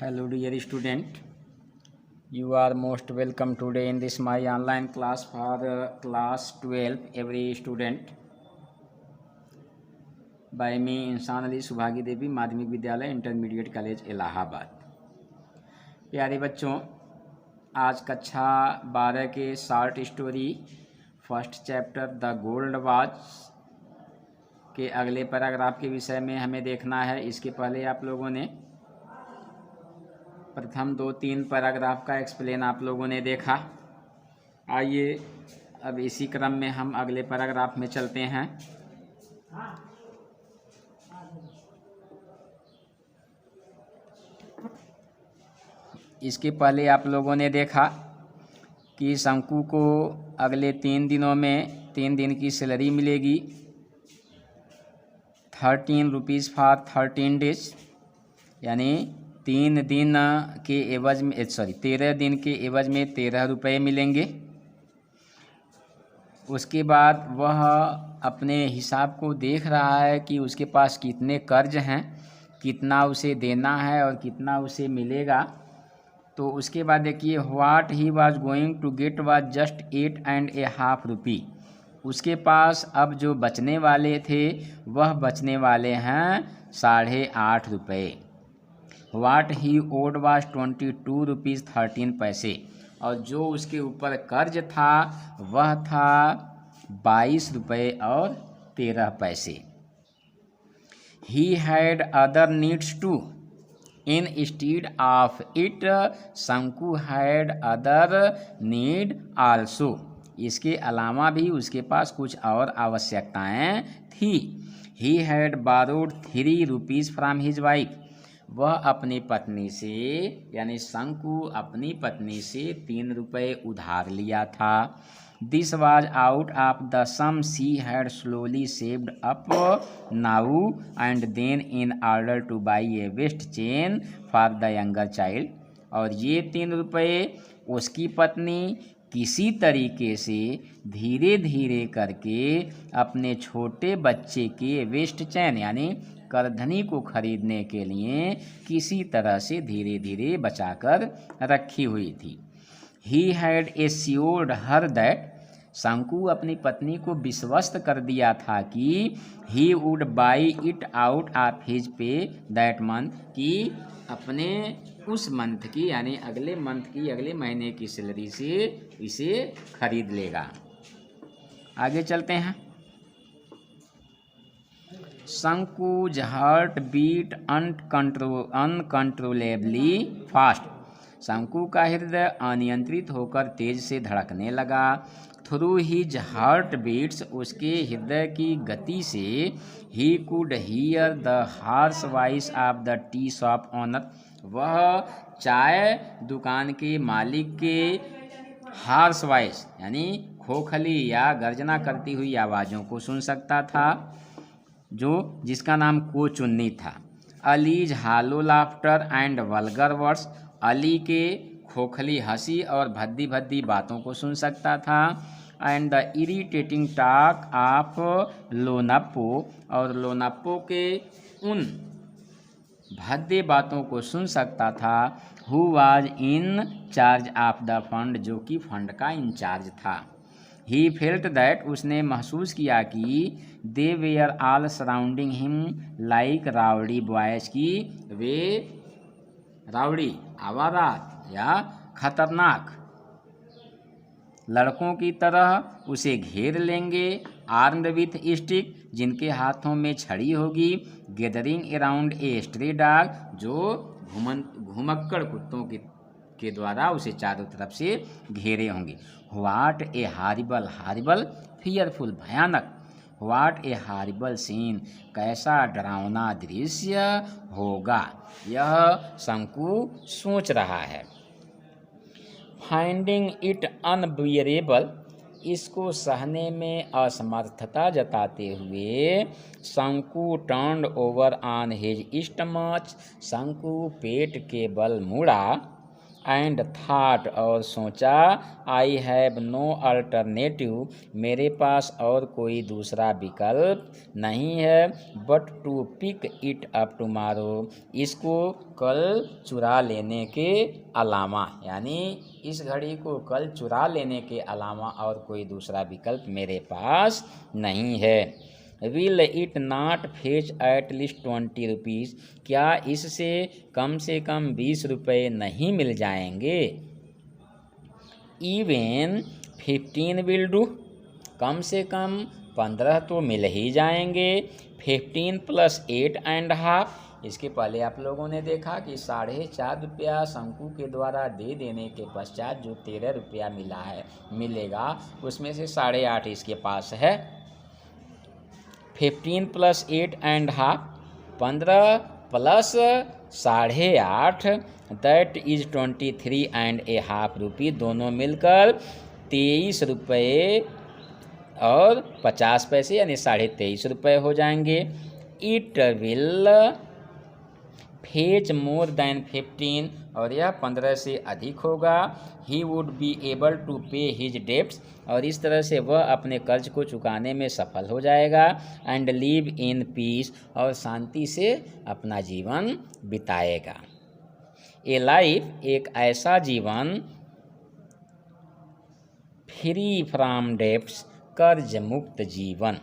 Hello dear student, you are most welcome today in this my online class for class 12 every student by me इंसान अली सुभागी देवी माध्यमिक विद्यालय intermediate college Allahabad. प्यारे बच्चों, आज कक्षा 12 के short story first chapter the gold watch के अगले पैराग्राफ के विषय में हमें देखना है। इसके पहले आप लोगों ने प्रथम 2-3 पैराग्राफ का एक्सप्लेन आप लोगों ने देखा। आइए अब इसी क्रम में हम अगले पैराग्राफ में चलते हैं। इसके पहले आप लोगों ने देखा कि शंकु को अगले 3 दिनों में 3 दिन की सैलरी मिलेगी 13 रुपीज़ फॉर 13 डेज, यानी 13 दिन के एवज में 13 रुपये मिलेंगे। उसके बाद वह अपने हिसाब को देख रहा है कि उसके पास कितने कर्ज हैं, कितना उसे देना है और कितना उसे मिलेगा। तो उसके बाद देखिए, what he was going to get was just 8.5 rupee. उसके पास अब जो बचने वाले थे वह बचने वाले हैं 8.5 रुपये। वाट ही ओड वाज 22 रुपीज़ 13 पैसे, और जो उसके ऊपर कर्ज था वह था 22 रुपये और 13 पैसे। He had other needs to instead of it, Shanku had other need also. इसके अलावा भी उसके पास कुछ और आवश्यकताएं थी। He had borrowed 3 rupees from his wife, वह अपनी पत्नी से यानी शंकु अपनी पत्नी से 3 रुपये उधार लिया था। This was out of the sum she had slowly saved up now and then in order to buy a waist chain for the younger child, और ये 3 रुपये उसकी पत्नी किसी तरीके से धीरे धीरे करके अपने छोटे बच्चे के वेस्ट चैन यानी करधनी को खरीदने के लिए किसी तरह से धीरे धीरे बचाकर रखी हुई थी। He had assured her that, शंकु अपनी पत्नी को विश्वस्त कर दिया था कि he would buy it out of his pay that month, कि अपने उस मंथ की यानी अगले मंथ की अगले महीने की सैलरी से इसे खरीद लेगा। आगे चलते हैं। शंकु's हार्ट बीट अनकंट्रोलेबली फास्ट, शंकु का हृदय अनियंत्रित होकर तेज से धड़कने लगा। थ्रू हिज हार्ट बीट्स, उसके हृदय की गति से he could hear the harsh voice of the tea shop owner, वह चाय दुकान के मालिक के हार्श वॉइस यानी खोखली या गर्जना करती हुई आवाज़ों को सुन सकता था, जिसका नाम कोचुन्नी था। Allies hello laughter and vulgar words, Ali के खोखली हंसी और भद्दी भद्दी बातों को सुन सकता था। And the irritating talk of Lonappo, और लोनाप्पो के उन भद्दे बातों को सुन सकता था। Who was in charge of the fund, जो कि फंड का इंचार्ज था। ही फेल्ट दैट, उसने महसूस किया कि they were all surrounding him like rowdy boys, की वे रावड़ी आवारा या खतरनाक लड़कों की तरह उसे घेर लेंगे। आर्म्ड विथ स्टिक, जिनके हाथों में छड़ी होगी। Gathering around a stray dog, जो घुमक्कड़ कुत्तों के द्वारा उसे चारों तरफ से घेरे होंगे। What A horrible, horrible fearful भयानक। व्हाट ए हॉरिबल सीन, कैसा डरावना दृश्य होगा, यह शंकु सोच रहा है। फाइंडिंग इट अनबियरेबल, इसको सहने में असमर्थता जताते हुए शंकु turned over on his stomach, शंकु पेट के बल मुड़ा। एंड थाट और सोचा, आई हैव नो अल्टरनेटिव, मेरे पास और कोई दूसरा विकल्प नहीं है, but to pick it up tomorrow, इसको कल चुरा लेने के अलावा, यानी इस घड़ी को कल चुरा लेने के अलावा और कोई दूसरा विकल्प मेरे पास नहीं है। Will it not fetch at least 20 rupees, क्या इससे से कम 20 रुपये नहीं मिल जाएंगे। इवेन 15 विल डू, कम से कम 15 तो मिल ही जाएंगे। 15 + 8.5, इसके पहले आप लोगों ने देखा कि 4.5 रुपया शंकु के द्वारा दे देने के पश्चात जो 13 रुपया मिलेगा, उसमें से 8.5 इसके पास है। 15 + 8.5, 15 + 8.5, दैट इज 23.5 रुपये, दोनों मिलकर 23 रुपये और 50 पैसे यानी 23.5 रुपये हो जाएंगे। It will fetch more than 15, और यह 15 से अधिक होगा। He would be able to pay his debts, और इस तरह से वह अपने कर्ज को चुकाने में सफल हो जाएगा। एंड लिव इन पीस, और शांति से अपना जीवन बिताएगा। ए लाइफ, एक ऐसा जीवन, फ्री फ्रॉम डेब्ट्स, कर्ज मुक्त जीवन,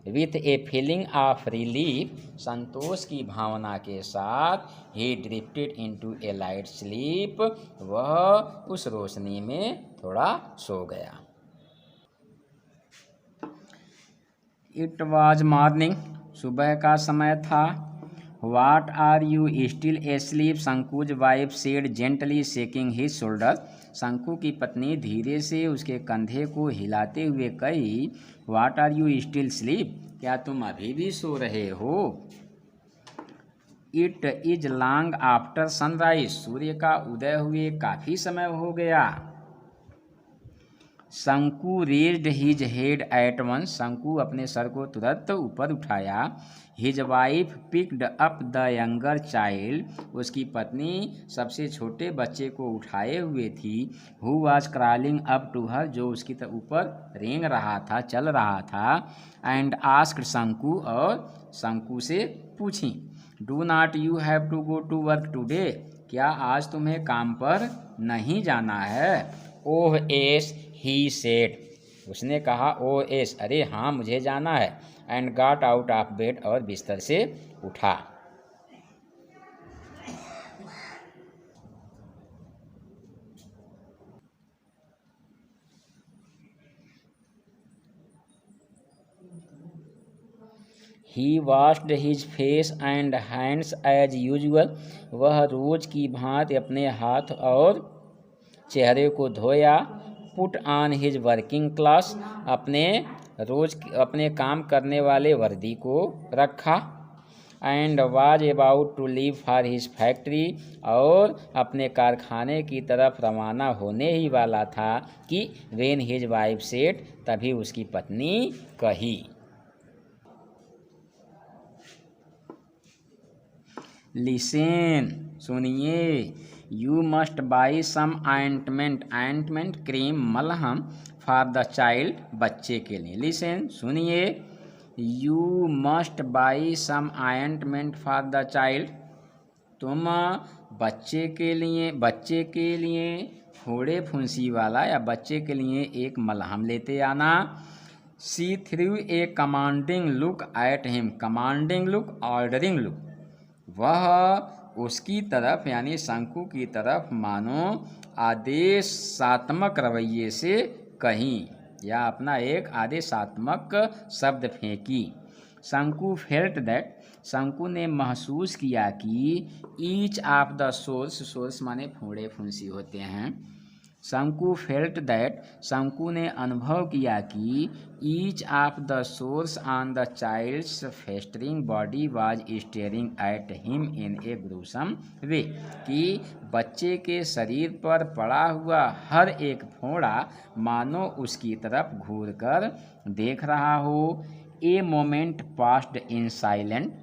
with a feeling of relief, संतोष की भावना के साथ, he drifted into a light sleep, वह उस रोशनी में थोड़ा सो गया। इट वॉज मॉर्निंग, सुबह का समय था। What are you still asleep, Shanku's wife said gently shaking his shoulder, Shanku की पत्नी धीरे से उसके कंधे को हिलाते हुए कही, what are you still sleep, क्या तुम अभी भी सो रहे हो। It is long after sunrise, सूर्य का उदय हुए काफ़ी समय हो गया। Shanku raised his head at once, Shanku अपने सर को तुरंत ऊपर उठाया। His wife picked up the younger child, उसकी पत्नी सबसे छोटे बच्चे को उठाए हुए थी। Who was crawling up to her, जो उसकी ऊपर रेंग रहा था, चल रहा था। एंड आस्क्ड शंकु, और शंकु से पूछी, do not you have to go to work today, क्या आज तुम्हें काम पर नहीं जाना है। ओह एस, ही सेड, उसने कहा, ओ एस, अरे हाँ मुझे जाना है। And got out of bed, और बिस्तर से उठा। He washed his face and hands as usual, वह रोज की भांति अपने हाथ और चेहरे को धोया। Put on his working class, अपने काम करने वाले वर्दी को रखा। And was about to leave for his factory, और अपने कारखाने की तरफ रवाना होने ही वाला था कि व्हेन हिज वाइफ सेड, तभी उसकी पत्नी कही, लिसन, सुनिए, you must buy some ointment, ointment cream, मलहम, फॉर द चाइल्ड, बच्चे के लिए। लिसन, सुनिए, you must buy some ointment for the child, तुम बच्चे के लिए फोड़े फुंसी वाला या बच्चे के लिए एक मलहम लेते आना। She threw a commanding look at him, commanding look, ordering look, वह उसकी तरफ यानी शंकु की तरफ मानो आदेशात्मक रवैये से कहीं या अपना एक आदेशात्मक शब्द फेंकी। शंकु फेल्ट दैट, शंकु ने महसूस किया कि each of the source, source माने फोड़े फुंसी होते हैं। शंकु फेल्ट दैट, शंकु ने अनुभव किया कि each of the sores on the child's festering body was staring at him in a gruesome way, कि बच्चे के शरीर पर पड़ा हुआ हर एक फोड़ा मानो उसकी तरफ घूर कर देख रहा हो। A moment passed in silent,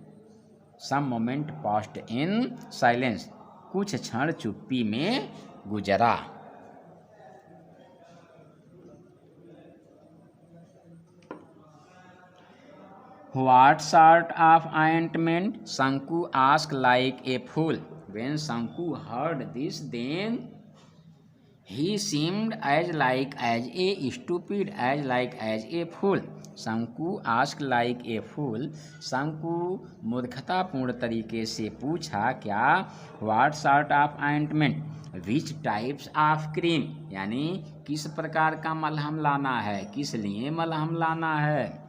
some moment passed in silence, कुछ क्षण चुप्पी में गुजरा। What sort of ointment? Sanku asked like a fool. When Sanku heard this, then he seemed as a stupid as a fool. Sanku asked like a fool. Sanku मूर्खतापूर्ण तरीके से पूछा क्या? What sort of ointment? Which types of cream? यानी किस प्रकार का मलहम लाना है, किस लिए मलहम लाना है।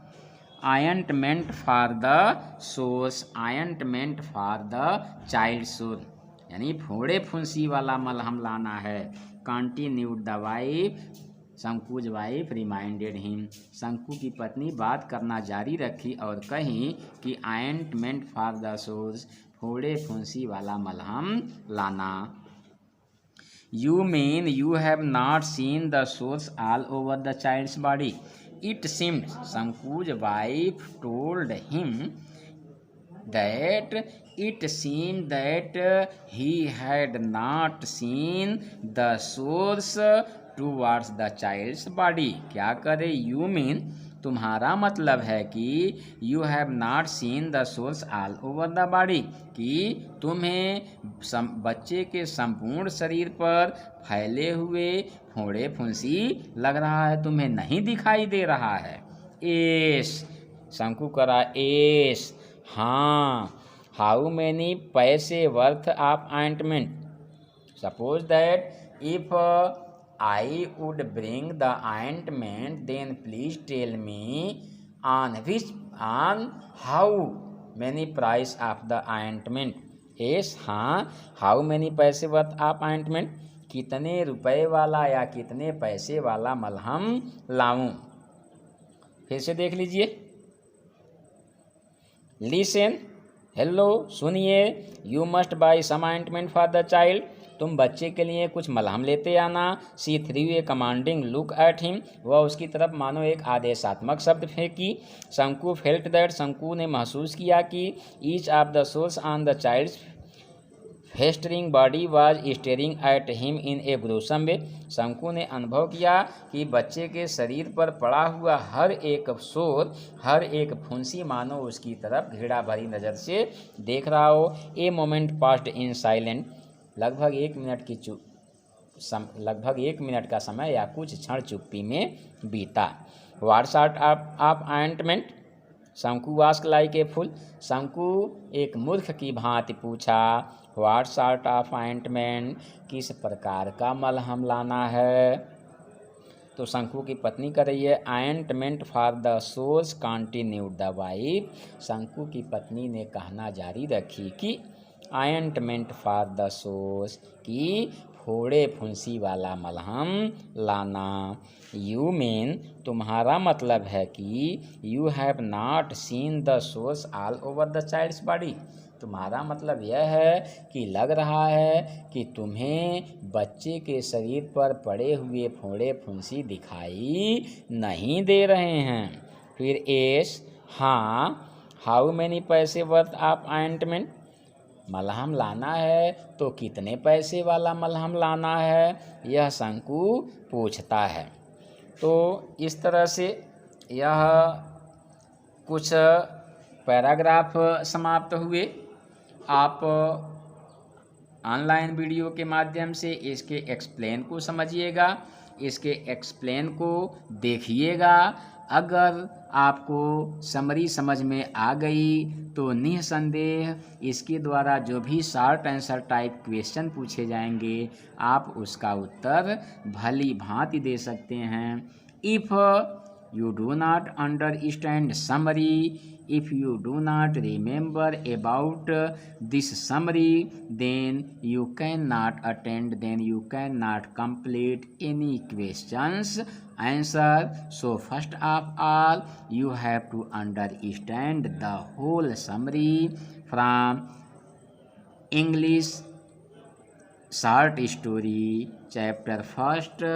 Ointment for the sores, ointment for the child sore, यानी फोड़े फुंसी वाला मलहम लाना है। Continued the wife, Shanku's wife reminded him. Shanku की पत्नी बात करना जारी रखी और कही कि ऑइंटमेंट फॉर द सोर्स, फोड़े फुंसी वाला मलहम लाना। You mean you have not seen the sores all over the child's body? It seemed, Sanku's wife told him that it seemed that he had not seen the source towards the child's body. क्या करे? You mean, तुम्हारा मतलब है कि you have not seen the sores all over the body, कि तुम्हें बच्चे के संपूर्ण शरीर पर फैले हुए फोड़े फुंसी लग रहा है, तुम्हें नहीं दिखाई दे रहा है। एस, शंकु करा एस, हाँ। हाउ मैनी पैसे worth of ointment? Suppose that if I would bring the ointment, then please tell me on how many price of the ointment? Yes, हाँ। How many पैसे वर्थ ऑफ ointment? कितने रुपए वाला या कितने पैसे वाला मलहम लाऊं? फिर से देख लीजिए। लिसन, हेलो, सुनिए। You must buy some ointment for the child, तुम बच्चे के लिए कुछ मलहम लेते आना। She threw a commanding look at him, वह उसकी तरफ मानो एक आदेशात्मक शब्द फेंकी। शंकु फेल्ट दैट, शंकु ने महसूस किया कि each of the sores on the child's festering body was staring at him in a gruesome way. Shanku ने अनुभव किया कि बच्चे के शरीर पर पड़ा हुआ हर एक सोर, हर एक फुंसी मानो उसकी तरफ घृणा भरी नज़र से देख रहा हो। A moment passed in silent, लगभग एक मिनट का समय या कुछ क्षण चुप्पी में बीता। What sort of ointment? शंकु आस्क्ड लाइक ए फूल, शंकु एक मूर्ख की भांति पूछा। What sort of ointment? किस प्रकार का मलहम लाना है? तो शंकु की पत्नी कर रही है ointment for the source, continued the wife. शंकु की पत्नी ने कहना जारी रखी कि ऑइंटमेंट फॉर द सोर्स, की फोड़े फुंसी वाला मलहम लाना। यू मीन, तुम्हारा मतलब है कि you have not seen the sores all over the child's body, तुम्हारा मतलब यह है कि लग रहा है कि तुम्हें बच्चे के शरीर पर पड़े हुए फोड़े फुंसी दिखाई नहीं दे रहे हैं। फिर एस, हाँ। हाउ मैनी पैसे वर्थ ऑफ ऑइंटमेंट? मलहम लाना है तो कितने पैसे वाला मलहम लाना है, यह शंकु पूछता है। तो इस तरह से यह कुछ पैराग्राफ समाप्त हुए। आप ऑनलाइन वीडियो के माध्यम से इसके एक्सप्लेन को समझिएगा, इसके एक्सप्लेन को देखिएगा। अगर आपको समरी समझ में आ गई तो निःसंदेह इसके द्वारा जो भी शॉर्ट आंसर टाइप क्वेश्चन पूछे जाएंगे आप उसका उत्तर भली भांति दे सकते हैं। If you do not understand summary, if you do not remember about this summary, then you cannot attend, then you cannot complete any questions answer. So first of all you have to understand the whole summary from English short story chapter first,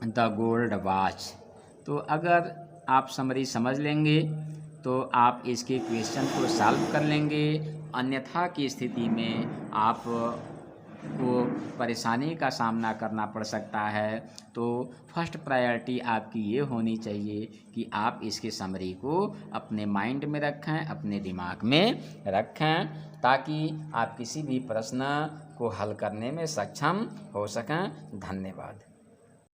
the gold watch. तो अगर आप summary समझ लेंगे तो आप इसके question को solve कर लेंगे, अन्यथा की स्थिति में आप को परेशानी का सामना करना पड़ सकता है। तो फर्स्ट प्रायोरिटी आपकी ये होनी चाहिए कि आप इसके समरी को अपने माइंड में रखें, अपने दिमाग में रखें, ताकि आप किसी भी प्रश्न को हल करने में सक्षम हो सकें। धन्यवाद।